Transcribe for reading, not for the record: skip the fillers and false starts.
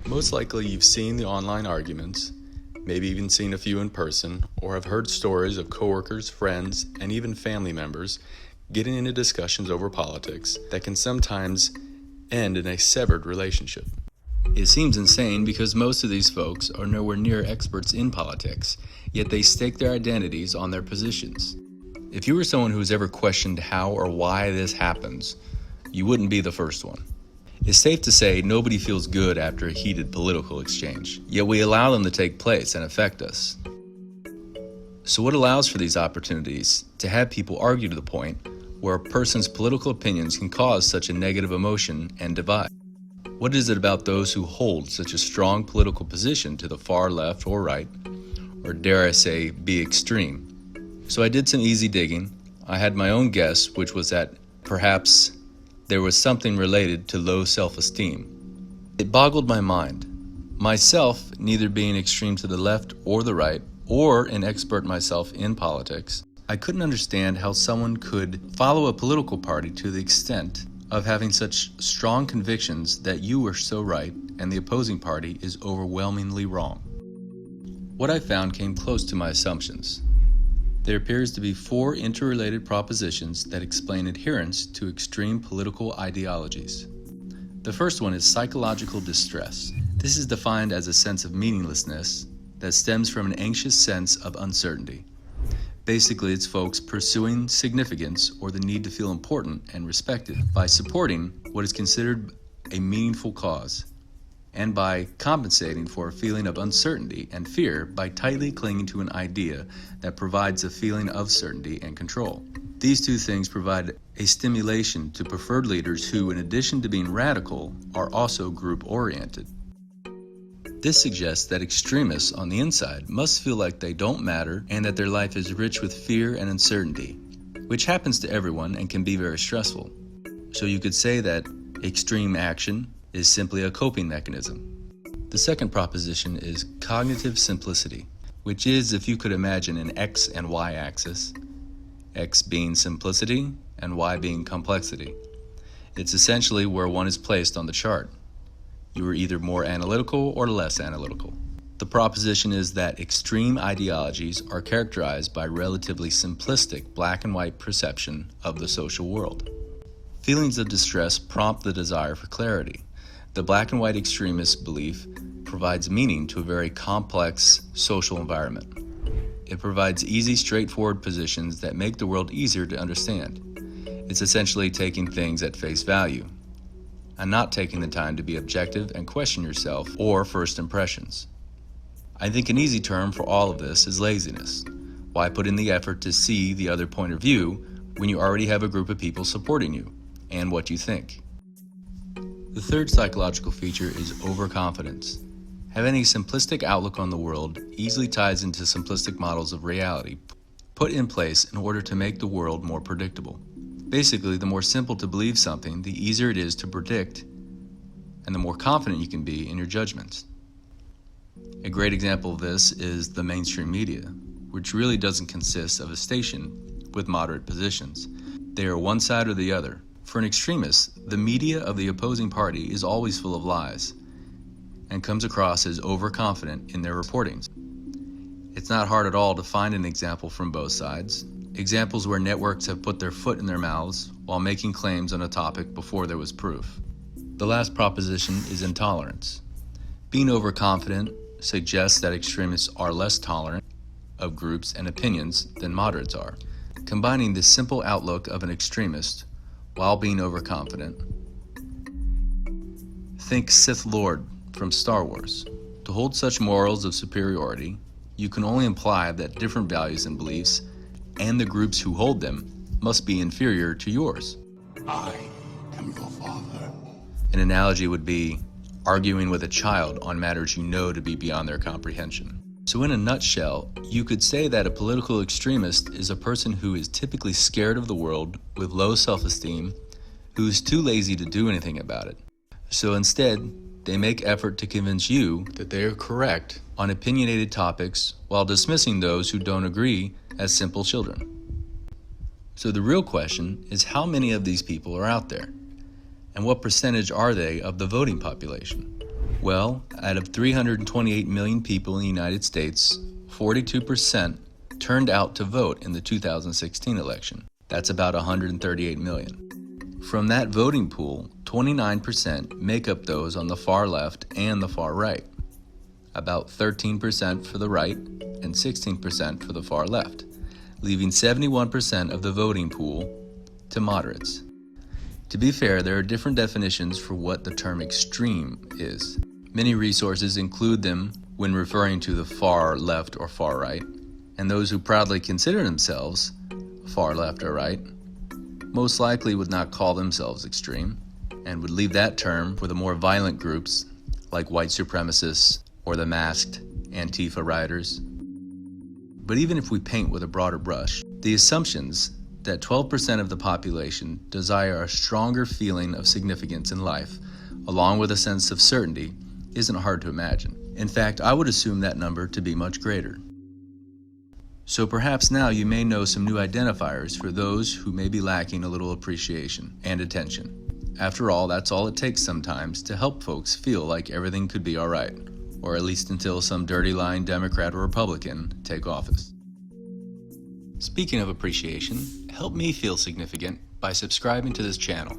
Most likely you've seen the online arguments, maybe even seen a few in person, or have heard stories of coworkers, friends, and even family members getting into discussions over politics that can sometimes end in a severed relationship. It seems insane because most of these folks are nowhere near experts in politics, yet they stake their identities on their positions. If you were someone who has ever questioned how or why this happens, you wouldn't be the first one. It's safe to say nobody feels good after a heated political exchange, yet we allow them to take place and affect us. So what allows for these opportunities to have people argue to the point where a person's political opinions can cause such a negative emotion and divide? What is it about those who hold such a strong political position to the far left or right, or dare I say, be extreme? So I did some easy digging. I had my own guess, which was that perhaps there was something related to low self-esteem. It boggled my mind. Myself, neither being extreme to the left or the right, or an expert myself in politics, I couldn't understand how someone could follow a political party to the extent of having such strong convictions that you were so right and the opposing party is overwhelmingly wrong. What I found came close to my assumptions. There appears to be 4 interrelated propositions that explain adherence to extreme political ideologies. The first one is psychological distress. This is defined as a sense of meaninglessness that stems from an anxious sense of uncertainty. Basically, it's folks pursuing significance or the need to feel important and respected by supporting what is considered a meaningful cause, and by compensating for a feeling of uncertainty and fear by tightly clinging to an idea that provides a feeling of certainty and control. These 2 things provide a stimulation to preferred leaders who, in addition to being radical, are also group-oriented. This suggests that extremists on the inside must feel like they don't matter and that their life is rich with fear and uncertainty, which happens to everyone and can be very stressful. So you could say that extreme action is simply a coping mechanism. The second proposition is cognitive simplicity, which is, if you could imagine, an X and Y axis, X being simplicity and Y being complexity. It's essentially where one is placed on the chart. You are either more analytical or less analytical. The proposition is that extreme ideologies are characterized by relatively simplistic black and white perception of the social world. Feelings of distress prompt the desire for clarity. The black and white extremist belief provides meaning to a very complex social environment. It provides easy, straightforward positions that make the world easier to understand. It's essentially taking things at face value and not taking the time to be objective and question yourself or first impressions. I think an easy term for all of this is laziness. Why put in the effort to see the other point of view when you already have a group of people supporting you and what you think? The third psychological feature is overconfidence. Having a simplistic outlook on the world easily ties into simplistic models of reality put in place in order to make the world more predictable. Basically, the more simple to believe something, the easier it is to predict, and the more confident you can be in your judgments. A great example of this is the mainstream media, which really doesn't consist of a station with moderate positions. They are one side or the other. For an extremist, the media of the opposing party is always full of lies and comes across as overconfident in their reportings. It's not hard at all to find an example from both sides, examples where networks have put their foot in their mouths while making claims on a topic before there was proof. The last proposition is intolerance. Being overconfident suggests that extremists are less tolerant of groups and opinions than moderates are. Combining this simple outlook of an extremist while being overconfident. Think Sith Lord from Star Wars. To hold such morals of superiority, you can only imply that different values and beliefs, and the groups who hold them, must be inferior to yours. I am your father. An analogy would be arguing with a child on matters you know to be beyond their comprehension. So in a nutshell, you could say that a political extremist is a person who is typically scared of the world with low self-esteem, who is too lazy to do anything about it. So instead, they make effort to convince you that they are correct on opinionated topics while dismissing those who don't agree as simple children. So the real question is, how many of these people are out there? And what percentage are they of the voting population? Well, out of 328 million people in the United States, 42% turned out to vote in the 2016 election. That's about 138 million. From that voting pool, 29% make up those on the far left and the far right. About 13% for the right and 16% for the far left, leaving 71% of the voting pool to moderates. To be fair, there are different definitions for what the term extreme is. Many resources include them when referring to the far left or far right, and those who proudly consider themselves far left or right most likely would not call themselves extreme and would leave that term for the more violent groups like white supremacists or the masked Antifa rioters. But even if we paint with a broader brush, the assumptions that 12% of the population desire a stronger feeling of significance in life, along with a sense of certainty, isn't hard to imagine. In fact, I would assume that number to be much greater. So perhaps now you may know some new identifiers for those who may be lacking a little appreciation and attention. After all, that's all it takes sometimes to help folks feel like everything could be all right, or at least until some dirty-lying Democrat or Republican take office. Speaking of appreciation, help me feel significant by subscribing to this channel.